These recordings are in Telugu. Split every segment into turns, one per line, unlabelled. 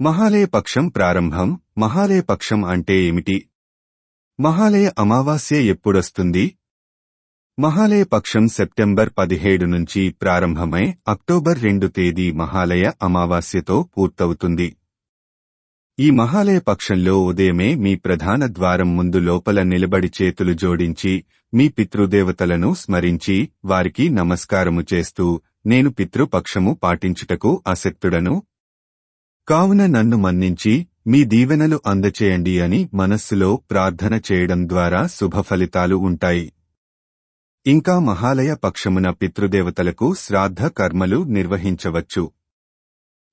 మహాలయ పక్షం ప్రారంభం. మహాలయ పక్షం అంటే ఏమిటి? మహాలయ అమావాస్య ఎప్పుడొస్తుంది? మహాలయ పక్షం సెప్టెంబర్ 17 నుంచి ప్రారంభమై అక్టోబర్ 2 తేదీ మహాలయ అమావాస్యతో పూర్తవుతుంది. ఈ మహాలయ పక్షంలో ఉదయమే మీ ప్రధాన ద్వారం ముందు లోపల నిలబడి చేతులు జోడించి మీ పితృదేవతలను స్మరించి వారికి నమస్కారము చేస్తూ, నేను పితృపక్షము పాటించుటకు ఆసక్తుడను, కావున నన్ను మన్నించి మీ దీవెనలు అందచేయండి అని మనస్సులో ప్రార్థన చేయడం ద్వారా శుభఫలితాలు ఉంటాయి. ఇంకా మహాలయ పక్షమున పితృదేవతలకు శ్రాద్ధ కర్మలు నిర్వహించవచ్చు.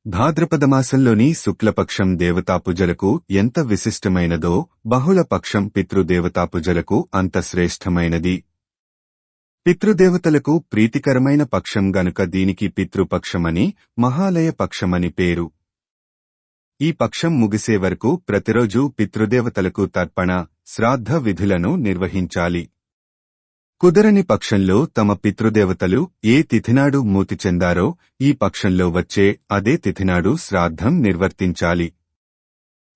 భాద్రపదమాసంలోని శుక్లపక్షం దేవతాపూజలకు ఎంత విశిష్టమైనదో బహుళ పక్షం పితృదేవతాపూజలకు అంత శ్రేష్టమైనది. పితృదేవతలకు ప్రీతికరమైన పక్షం గనుక దీనికి పితృపక్షమని, మహాలయ పక్షమని పేరు. ఈ పక్షం ముగిసే వరకు ప్రతిరోజు పితృదేవతలకు తర్పణ, శ్రాద్ధ విధులను నిర్వహించాలి. కుదరని పక్షంలో తమ పితృదేవతలు ఏ తిథినాడు మూతి చెందారో ఈ పక్షంలో వచ్చే అదే తిథినాడు శ్రాద్ధం నిర్వర్తించాలి.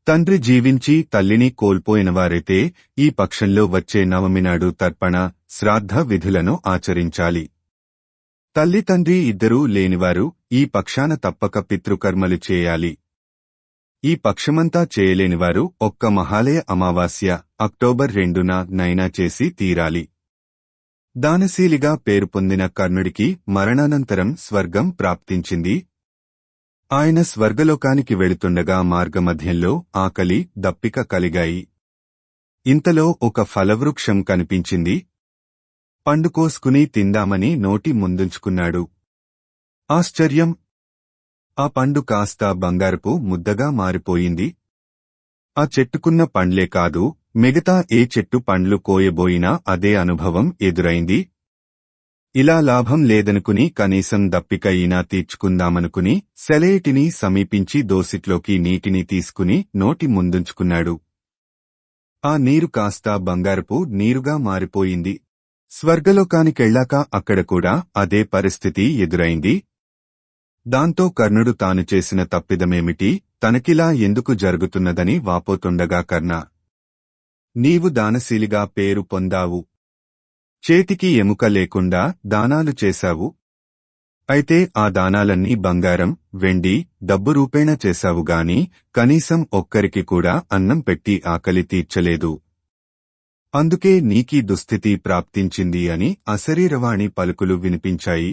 తండ్రి జీవించి తల్లిని కోల్పోయినవారైతే ఈ పక్షంలో వచ్చే నవమినాడు తర్పణ, శ్రాద్ధ విధులను ఆచరించాలి. తల్లి తండ్రి ఇద్దరూ లేనివారు ఈ పక్షాన తప్పక పితృకర్మలు చేయాలి. ఈ పక్షమంతా చేయలేనివారు ఒక్క మహాలయ అమావాస్య అక్టోబర్ 2న నైనా చేసి తీరాలి. దానశీలిగా పేరు పొందిన కర్ణుడికి మరణానంతరం స్వర్గం ప్రాప్తించింది. ఆయన స్వర్గలోకానికి వెళుతుండగా మార్గమధ్యంలో ఆకలి, దప్పిక కలిగాయి. ఇంతలో ఒక ఫలవృక్షం కనిపించింది. పండు కోసుకుని తిందామని నోటి ముందుంచుకున్నాడు. ఆశ్చర్యం! ఆ పండు కాస్త బంగారపు ముద్దగా మారిపోయింది. ఆ చెట్టుకున్న పండ్లే కాదు, మిగతా ఏ చెట్టు పండ్లు కోయబోయినా అదే అనుభవం ఎదురైంది. ఇలా లాభం లేదనుకుని కనీసం దప్పిక అయినా తీర్చుకుందామనుకుని సెలయేటిని సమీపించి దోసిట్లోకి నీటిని తీసుకుని నోటి ముందుంచుకున్నాడు. ఆ నీరు కాస్త బంగారపు నీరుగా మారిపోయింది. స్వర్గలోకానికెళ్లాక అక్కడ కూడా అదే పరిస్థితి ఎదురైంది. దాంతో కర్ణుడు తాను చేసిన తప్పిదమేమిటి, తనకిలా ఎందుకు జరుగుతున్నదని వాపోతుండగా, కర్ణ, నీవు దానశీలిగా పేరు పొందావు. చేతికి ఎముక లేకుండా దానాలు చేశావు. అయితే ఆ దానాలన్నీ బంగారం, వెండి, డబ్బు రూపేణా చేశావుగాని కనీసం ఒక్కరికి కూడా అన్నం పెట్టి ఆకలి తీర్చలేదు. అందుకే నీకీ దుస్థితి ప్రాప్తించింది అని అశరీరవాణి పలుకులు వినిపించాయి.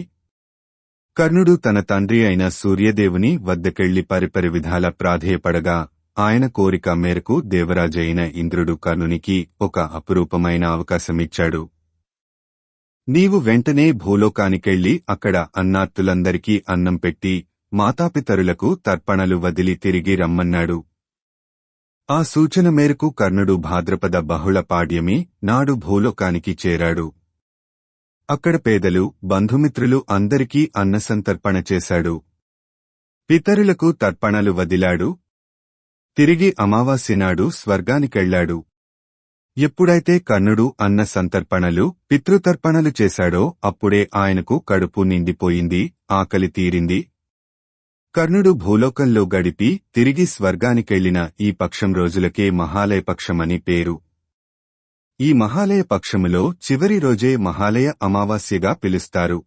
కర్ణుడు తన తండ్రి అయిన సూర్యదేవుని వద్దకెళ్లి పరిపరి విధాల ప్రాధేయపడగా ఆయన కోరిక మేరకు దేవరాజైన ఇంద్రుడు కర్ణునికి ఒక అపురూపమైన అవకాశమిచ్చాడు. నీవు వెంటనే భూలోకానికెళ్లి అక్కడ అన్నార్తులందరికీ అన్నం పెట్టి మాతాపితరులకు తర్పణలు వదిలి తిరిగి రమ్మన్నాడు. ఆ సూచన మేరకు కర్ణుడు భాద్రపద బహుళ పాడ్యమి నాడు భూలోకానికి చేరాడు. అక్కడ పేదలు, బంధుమిత్రులు అందరికీ అన్నసంతర్పణ చేశాడు. పితరులకు తర్పణలు వదిలాడు. తిరిగి అమావాస్యనాడు స్వర్గానికెళ్లాడు. ఎప్పుడైతే కర్ణుడు అన్న సంతర్పణలు, పితృతర్పణలు చేశాడో అప్పుడే ఆయనకు కడుపు నిండిపోయింది, ఆకలి తీరింది. కర్ణుడు భూలోకంలో గడిపి తిరిగి స్వర్గానికెళ్లిన ఈ పక్షం రోజులకే మహాలయ పక్షమని పేరు. ఈ మహాలయ పక్షములో చివరి రోజే మహాలయ అమావాస్యగా పిలుస్తారు.